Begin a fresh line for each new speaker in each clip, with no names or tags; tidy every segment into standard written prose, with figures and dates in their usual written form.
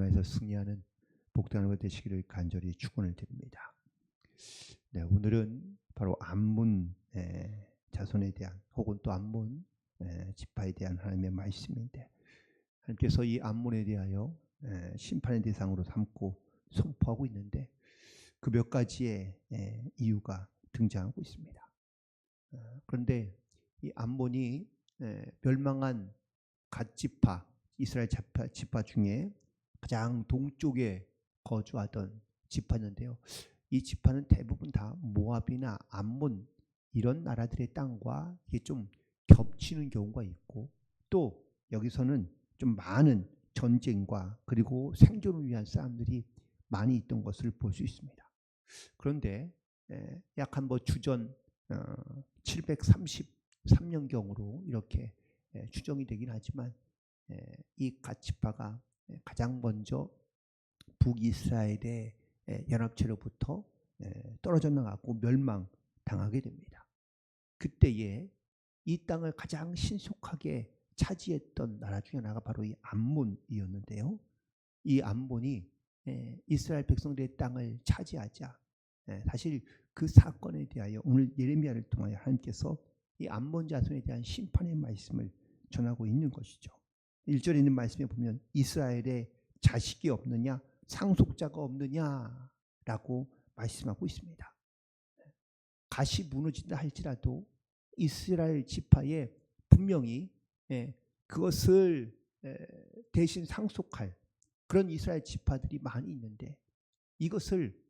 말씀에서 승리하는 복된 하루 되시기를 간절히 축원을 드립니다. 네, 오늘은 바로 암몬 자손에 대한 혹은 또 암몬 지파에 대한 하나님의 말씀인데, 하나님께서 이 암몬에 대하여 심판의 대상으로 삼고 선포하고 있는데, 그 몇 가지의 이유가 등장하고 있습니다. 그런데 이 암몬이 멸망한 갓 지파, 이스라엘 지파 중에 가장 동쪽에 거주하던 지파인데요. 이 지파는 대부분 다 모압이나 암몬 이런 나라들의 땅과 이게 좀 겹치는 경우가 있고, 또 여기서는 좀 많은 전쟁과 그리고 생존을 위한 싸움들이 많이 있던 것을 볼 수 있습니다. 그런데 약 한 주전 733년경으로 이렇게 추정이 되긴 하지만, 이 갓 지파가 가장 먼저 북이스라엘의 연합체로부터 떨어져 나가고 멸망당하게 됩니다. 그때에 이 땅을 가장 신속하게 차지했던 나라 중에 하나가 바로 이 암몬이었는데요. 이 암몬이 이스라엘 백성들의 땅을 차지하자, 사실 그 사건에 대하여 오늘 예레미야를 통하여 하나님께서 이 암몬 자손에 대한 심판의 말씀을 전하고 있는 것이죠. 1절에 있는 말씀에 보면 이스라엘에 자식이 없느냐, 상속자가 없느냐라고 말씀하고 있습니다. 갓이 무너진다 할지라도 이스라엘 지파에 분명히 그것을 대신 상속할 그런 이스라엘 지파들이 많이 있는데, 이것을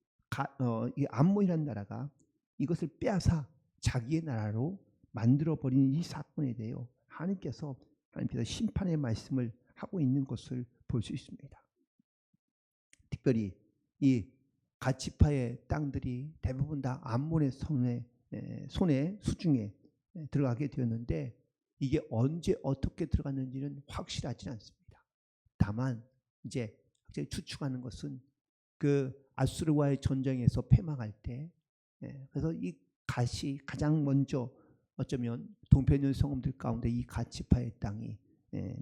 이 암몬이라는 나라가 이것을 빼앗아 자기의 나라로 만들어버린 이 사건에 대해 하나님께서 심판의 말씀을 하고 있는 것을 볼 수 있습니다. 특별히 이 갓 지파의 땅들이 대부분 다 암몬의 손에 수중에 들어가게 되었는데, 이게 언제 어떻게 들어갔는지는 확실하지 않습니다. 다만 이제 추측하는 것은 그 아수르와의 전쟁에서 패망할 때, 그래서 이 갓이 가장 먼저 어쩌면 동편의 성읍들 가운데 이 갓 지파의 땅이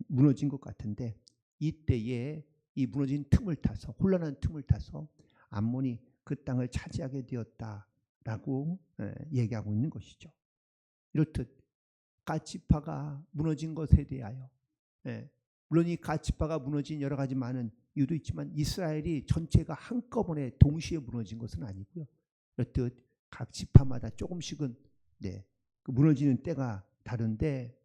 무너진 것 같은데, 이때에 이 무너진 틈을 타서, 혼란한 틈을 타서 암몬이 그 땅을 차지하게 되었다라고 얘기하고 있는 것이죠. 이렇듯 갓 지파가 무너진 것에 대하여, 물론 이 갓 지파가 무너진 여러 가지 많은 이유도 있지만 이스라엘이 전체가 한꺼번에 동시에 무너진 것은 아니고요. 이렇듯 각 지파마다 조금씩은 그 무너지는 때가 다른데,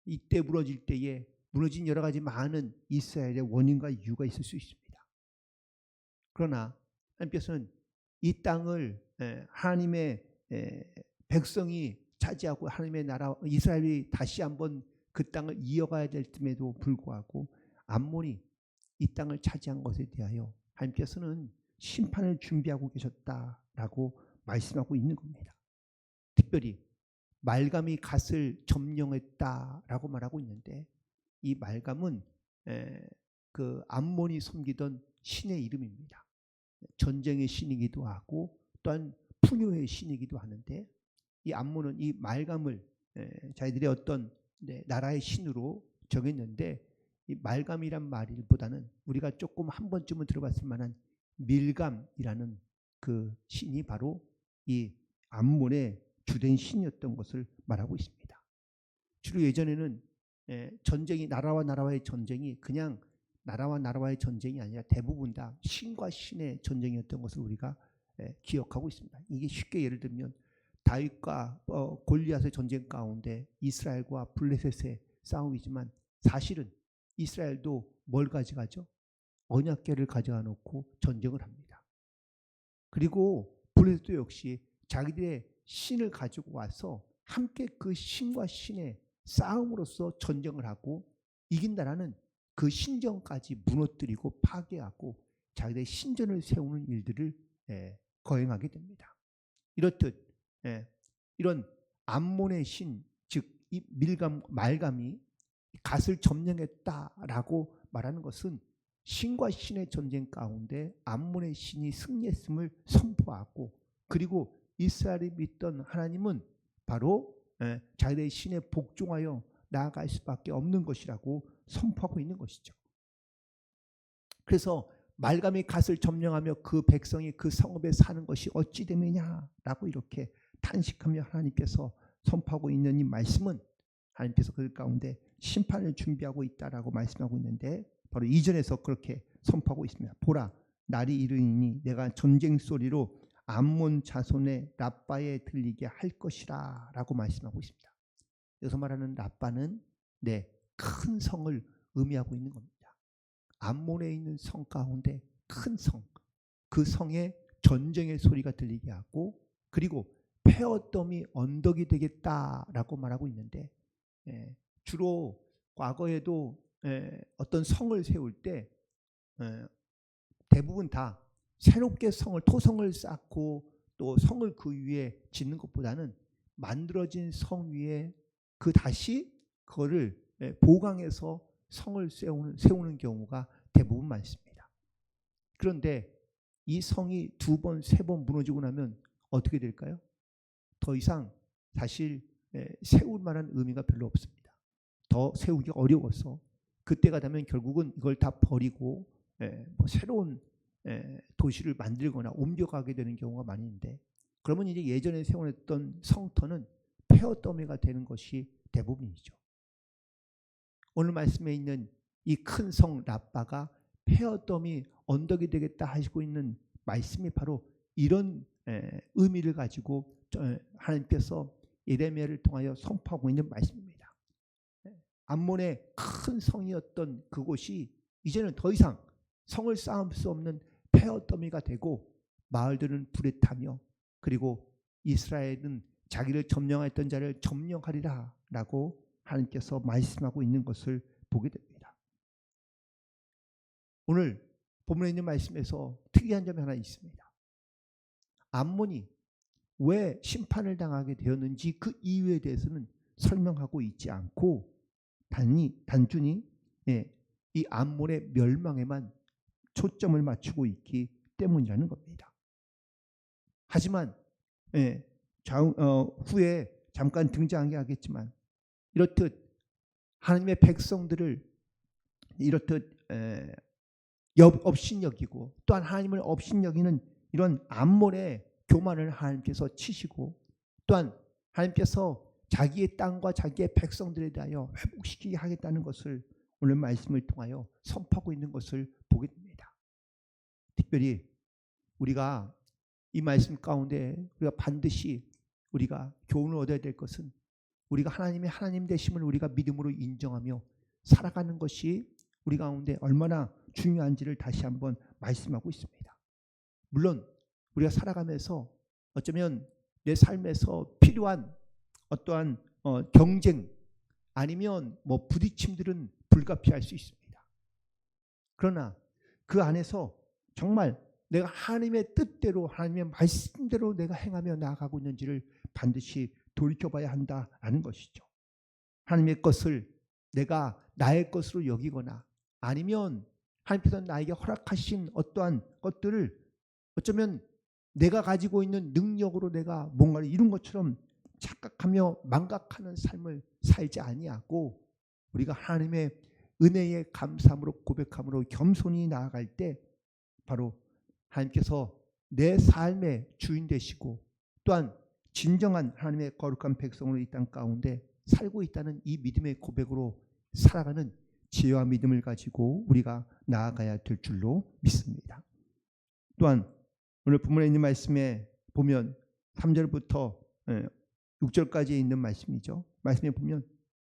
이때 무너질 때에 무너진 여러 가지 많은 이스라엘의 원인과 이유가 있을 수 있습니다. 그러나 하나님께서는 이 땅을 하나님의 백성이 차지하고 하나님의 나라 이스라엘이 다시 한번 그 땅을 이어가야 될 틈에도 불구하고 암몬이 이 땅을 차지한 것에 대하여 하나님께서는 심판을 준비하고 계셨다라고 말씀하고 있는 겁니다. 특별히 말감이 갓을 점령했다라고 말하고 있는데, 이 말감은 그 암몬이 섬기던 신의 이름입니다. 전쟁의 신이기도 하고 또한 풍요의 신이기도 하는데, 이 암몬은 이 말감을 자기들의 어떤 나라의 신으로 정했는데, 이 말감이란 말보다는 우리가 조금 한 번쯤은 들어봤을 만한 밀감이라는 그 신이 바로 이 암몬의 주된 신이었던 것을 말하고 있습니다. 주로 예전에는 전쟁이, 나라와 나라와의 전쟁이 그냥 나라와 나라와의 전쟁이 아니라 대부분 다 신과 신의 전쟁이었던 것을 우리가 기억하고 있습니다. 이게 쉽게 예를 들면 다윗과 골리앗의 전쟁 가운데 이스라엘과 블레셋의 싸움이지만, 사실은 이스라엘도 뭘 가져가죠? 언약궤를 가져가 놓고 전쟁을 합니다. 그리고 블레셋도 역시 자기들의 신을 가지고 와서 함께 그 신과 신의 싸움으로써 전쟁을 하고, 이긴 나라는 그 신전까지 무너뜨리고 파괴하고 자기들의 신전을 세우는 일들을 거행하게 됩니다. 이렇듯 이런 암몬의 신, 즉 이 말감이 갓을 점령했다라고 말하는 것은 신과 신의 전쟁 가운데 암몬의 신이 승리했음을 선포하고, 그리고 이스라엘이 믿던 하나님은 바로 자기들의 신에 복종하여 나아갈 수밖에 없는 것이라고 선포하고 있는 것이죠. 그래서 말감이 갓을 점령하며 그 백성이 그 성읍에 사는 것이 어찌 됨이냐라고 이렇게 탄식하며 하나님께서 선포하고 있는 이 말씀은 하나님께서 그 가운데 심판을 준비하고 있다라고 말씀하고 있는데 바로 이전에서 그렇게 선포하고 있습니다. 보라, 날이 이르니 내가 전쟁 소리로 암몬 자손의 라빠에 들리게 할 것이라 라고 말씀하고 있습니다. 여기서 말하는 라빠는 큰 성을 의미하고 있는 겁니다. 암몬에 있는 성 가운데 큰 성, 그 성에 전쟁의 소리가 들리게 하고 그리고 페어덤이 언덕이 되겠다라고 말하고 있는데 주로 과거에도 어떤 성을 세울 때 대부분 다 새롭게 토성을 쌓고 또 성을 그 위에 짓는 것보다는 만들어진 성 위에 다시 그거를 보강해서 성을 세우는 경우가 대부분 많습니다. 그런데 이 성이 2번, 3번 무너지고 나면 어떻게 될까요? 더 이상 사실 세울 만한 의미가 별로 없습니다. 더 세우기 어려워서 그때가 되면 결국은 이걸 다 버리고 새로운 도시를 만들거나 옮겨가게 되는 경우가 많이 있는데 그러면 이제 예전에 세워냈던 성터는 폐허더미가 되는 것이 대부분이죠. 오늘 말씀에 있는 이 큰 성 라빠가 폐허더미 언덕이 되겠다 하시고 있는 말씀이 바로 이런 의미를 가지고 하나님께서 예레미야를 통하여 선포하고 있는 말씀입니다. 암몬의 큰 성이었던 그곳이 이제는 더 이상 성을 쌓을 수 없는 폐허더미가 되고 마을들은 불에 타며 그리고 이스라엘은 자기를 점령했던 자를 점령하리라 라고 하나님께서 말씀하고 있는 것을 보게 됩니다. 오늘 본문에 있는 말씀에서 특이한 점이 하나 있습니다. 암몬이 왜 심판을 당하게 되었는지 그 이유에 대해서는 설명하고 있지 않고 단순히 이 암몬의 멸망에만 초점을 맞추고 있기 때문이라는 겁니다. 하지만 후에 잠깐 등장하게 하겠지만 이렇듯 하나님의 백성들을 이렇듯 업신여기고 또한 하나님을 업신여기는 이런 암몬의 교만을 하나님께서 치시고 또한 하나님께서 자기의 땅과 자기의 백성들에 대하여 회복시키게 하겠다는 것을 오늘 말씀을 통하여 선포하고 있는 것을 보게 됩니다. 특별히 우리가 이 말씀 가운데 우리가 반드시 우리가 교훈을 얻어야 될 것은 우리가 하나님의 하나님 되심을 우리가 믿음으로 인정하며 살아가는 것이 우리 가운데 얼마나 중요한지를 다시 한번 말씀하고 있습니다. 물론 우리가 살아가면서 어쩌면 내 삶에서 필요한 어떠한 경쟁 아니면 부딪힘들은 불가피할 수 있습니다. 그러나 그 안에서 정말 내가 하나님의 뜻대로 하나님의 말씀대로 내가 행하며 나아가고 있는지를 반드시 돌이켜봐야 한다라는 것이죠. 하나님의 것을 내가 나의 것으로 여기거나 아니면 하나님께서 나에게 허락하신 어떠한 것들을 어쩌면 내가 가지고 있는 능력으로 내가 뭔가를 이룬 것처럼 착각하며 망각하는 삶을 살지 아니하고 우리가 하나님의 은혜의 감사함으로 고백함으로 겸손히 나아갈 때 바로 하나님께서 내 삶의 주인 되시고 또한 진정한 하나님의 거룩한 백성으로 이 땅 가운데 살고 있다는 이 믿음의 고백으로 살아가는 지혜와 믿음을 가지고 우리가 나아가야 될 줄로 믿습니다. 또한 오늘 본문에 있는 말씀에 보면 3절부터 6절까지 있는 말씀이죠. 말씀에 보면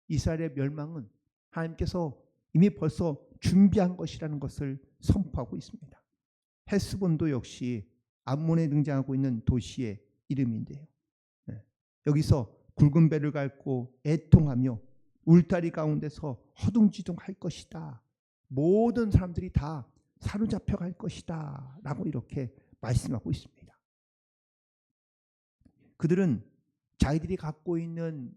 이스라엘의 멸망은 하나님께서 이미 벌써 준비한 것이라는 것을 선포하고 있습니다. 헤스본도 역시 암몬에 등장하고 있는 도시의 이름인데요. 여기서 굵은 배를 밟고 애통하며 울타리 가운데서 허둥지둥할 것이다. 모든 사람들이 다 사로잡혀 갈 것이다. 라고 이렇게 말씀하고 있습니다. 그들은 자기들이 갖고 있는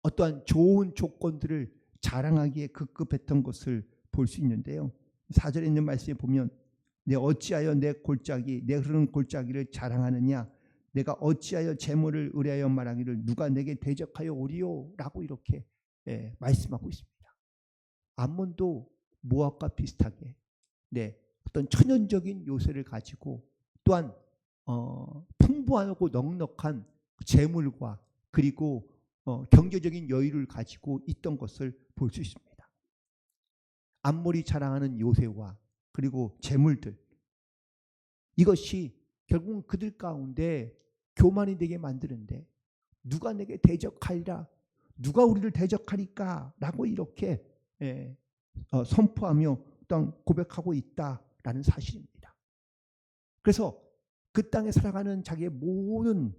어떠한 좋은 조건들을 자랑하기에 급급했던 것을 볼 수 있는데요. 4절에 있는 말씀에 보면 내 어찌하여 내 흐르는 골짜기를 자랑하느냐 내가 어찌하여 재물을 의뢰하여 말하기를 누가 내게 대적하여 오리요 라고 이렇게 말씀하고 있습니다. 암몬도 모압과 비슷하게 어떤 천연적인 요새를 가지고 또한 풍부하고 넉넉한 재물과 그리고 경제적인 여유를 가지고 있던 것을 볼 수 있습니다. 암몬이 자랑하는 요새와 그리고 재물들, 이것이 결국은 그들 가운데 교만이 되게 만드는데, 누가 내게 대적하리라, 누가 우리를 대적하리까 라고 이렇게 선포하며 또한 고백하고 있다라는 사실입니다. 그래서 그 땅에 살아가는 자기의 모든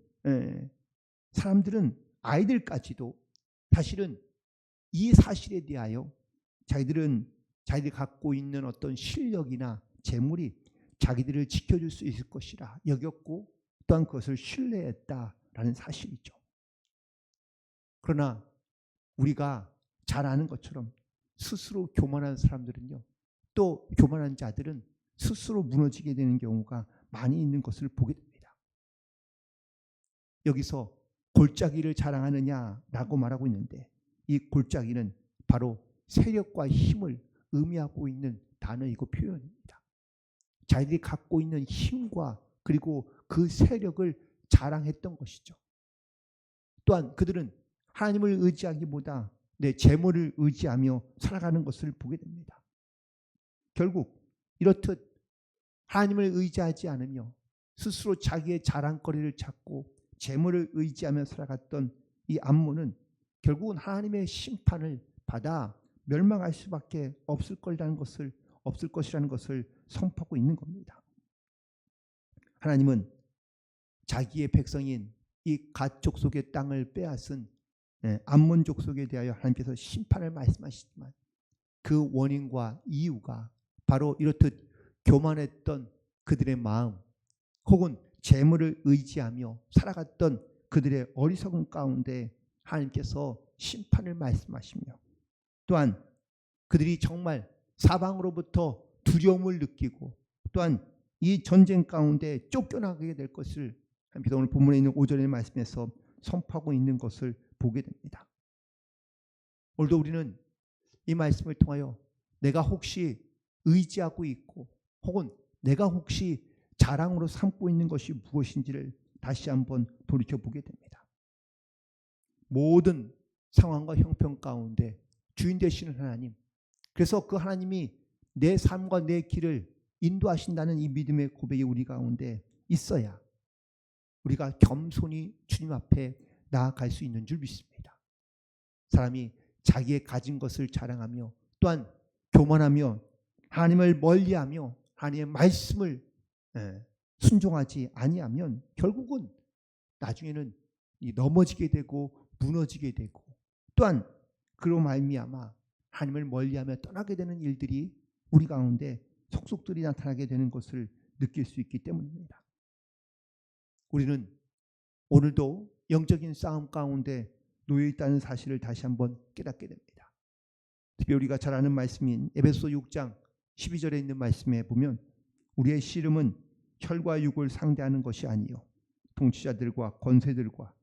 사람들은, 아이들까지도 사실은 이 사실에 대하여 자기들이 갖고 있는 어떤 실력이나 재물이 자기들을 지켜줄 수 있을 것이라 여겼고 또한 그것을 신뢰했다라는 사실이죠. 그러나 우리가 잘 아는 것처럼 스스로 교만한 사람들은요, 또 교만한 자들은 스스로 무너지게 되는 경우가 많이 있는 것을 보게 됩니다. 여기서 골짜기를 자랑하느냐라고 말하고 있는데, 이 골짜기는 바로 세력과 힘을 의미하고 있는 단어이고 표현입니다. 자기들이 갖고 있는 힘과 그리고 그 세력을 자랑했던 것이죠. 또한 그들은 하나님을 의지하기보다 내 재물을 의지하며 살아가는 것을 보게 됩니다. 결국 이렇듯 하나님을 의지하지 않으며 스스로 자기의 자랑거리를 찾고 재물을 의지하며 살아갔던 이 암몬은 결국은 하나님의 심판을 받아 멸망할 수밖에 없을 것이라는 것을 선포하고 있는 겁니다. 하나님은 자기의 백성인 이 갓 족속의 땅을 빼앗은 암몬 족속에 대하여 하나님께서 심판을 말씀하시지만, 그 원인과 이유가 바로 이렇듯 교만했던 그들의 마음, 혹은 재물을 의지하며 살아갔던 그들의 어리석은 가운데 하나님께서 심판을 말씀하시며, 또한 그들이 정말 사방으로부터 두려움을 느끼고 또한 이 전쟁 가운데 쫓겨나게 될 것을 하나님께서 오늘 본문에 있는 5절의 말씀에서 선포하고 있는 것을 보게 됩니다. 오늘도 우리는 이 말씀을 통하여 내가 혹시 의지하고 있고 혹은 내가 혹시 자랑으로 삼고 있는 것이 무엇인지를 다시 한번 돌이켜보게 됩니다. 모든 상황과 형편 가운데 주인 되시는 하나님, 그래서 그 하나님이 내 삶과 내 길을 인도하신다는 이 믿음의 고백이 우리 가운데 있어야 우리가 겸손히 주님 앞에 나아갈 수 있는 줄 믿습니다. 사람이 자기의 가진 것을 자랑하며 또한 교만하며 하나님을 멀리하며 하나님의 말씀을 순종하지 아니하면 결국은 나중에는 넘어지게 되고 무너지게 되고, 또한 그로 말미암아 하나님을 멀리하며 떠나게 되는 일들이 우리 가운데 속속들이 나타나게 되는 것을 느낄 수 있기 때문입니다. 우리는 오늘도 영적인 싸움 가운데 놓여 있다는 사실을 다시 한번 깨닫게 됩니다. 특히 우리가 잘 아는 말씀인 에베소 6장 12절에 있는 말씀에 보면, 우리의 씨름은 혈과 육을 상대하는 것이 아니요 통치자들과 권세들과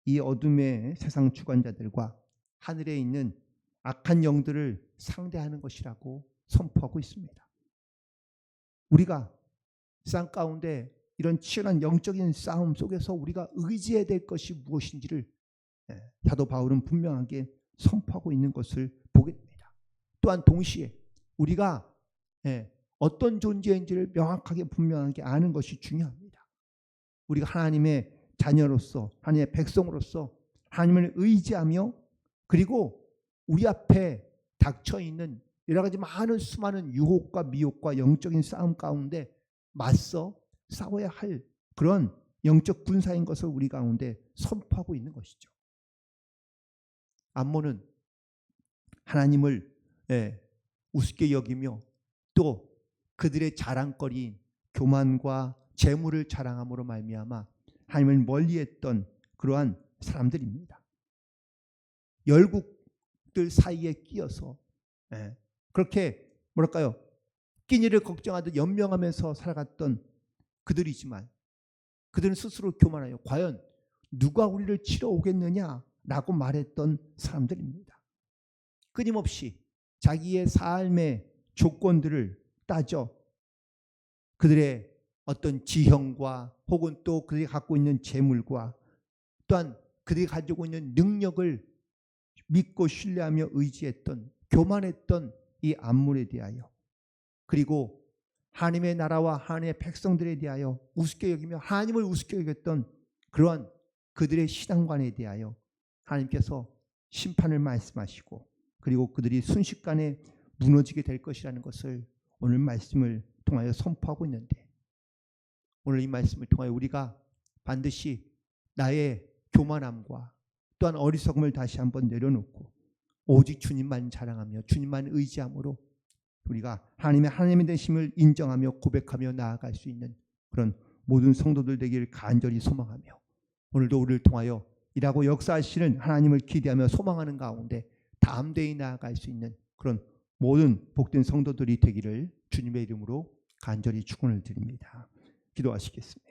이 어둠의 세상 주관자들과 하늘에 있는 악한 영들을 상대하는 것이라고 선포하고 있습니다. 우리가 세상 가운데 이런 치열한 영적인 싸움 속에서 우리가 의지해야 될 것이 무엇인지를 사도 바울은 분명하게 선포하고 있는 것을 보게 됩니다. 또한 동시에 우리가 어떤 존재인지를 명확하게 분명하게 아는 것이 중요합니다. 우리가 하나님의 자녀로서 하나님의 백성으로서 하나님을 의지하며, 그리고 우리 앞에 닥쳐있는 여러 가지 많은 수많은 유혹과 미혹과 영적인 싸움 가운데 맞서 싸워야 할 그런 영적 군사인 것을 우리 가운데 선포하고 있는 것이죠. 암몬은 하나님을 우습게 여기며 또 그들의 자랑거리인 교만과 재물을 자랑함으로 말미암아 하나님을 멀리했던 그러한 사람들입니다. 열국들 사이에 끼어서 그렇게 끼니를 걱정하듯 연명하면서 살아갔던 그들이지만, 그들은 스스로 교만하여 과연 누가 우리를 치러 오겠느냐라고 말했던 사람들입니다. 끊임없이 자기의 삶의 조건들을 따져 그들의 어떤 지형과 혹은 또 그들이 갖고 있는 재물과 또한 그들이 가지고 있는 능력을 믿고 신뢰하며 의지했던 교만했던 이 암몬에 대하여 그리고 하나님의 나라와 하나님의 백성들에 대하여 우습게 여기며 하나님을 우습게 여겼던 그러한 그들의 신앙관에 대하여 하나님께서 심판을 말씀하시고 그리고 그들이 순식간에 무너지게 될 것이라는 것을 오늘 말씀을 통하여 선포하고 있는데 오늘 이 말씀을 통하여 우리가 반드시 나의 교만함과 또한 어리석음을 다시 한번 내려놓고 오직 주님만 자랑하며 주님만 의지함으로 우리가 하나님의 되심을 인정하며 고백하며 나아갈 수 있는 그런 모든 성도들 되기를 간절히 소망하며 오늘도 우리를 통하여 일하고 역사하시는 하나님을 기대하며 소망하는 가운데 담대히 나아갈 수 있는 그런 모든 복된 성도들이 되기를 주님의 이름으로 간절히 축원을 드립니다. 기도하시겠습니다.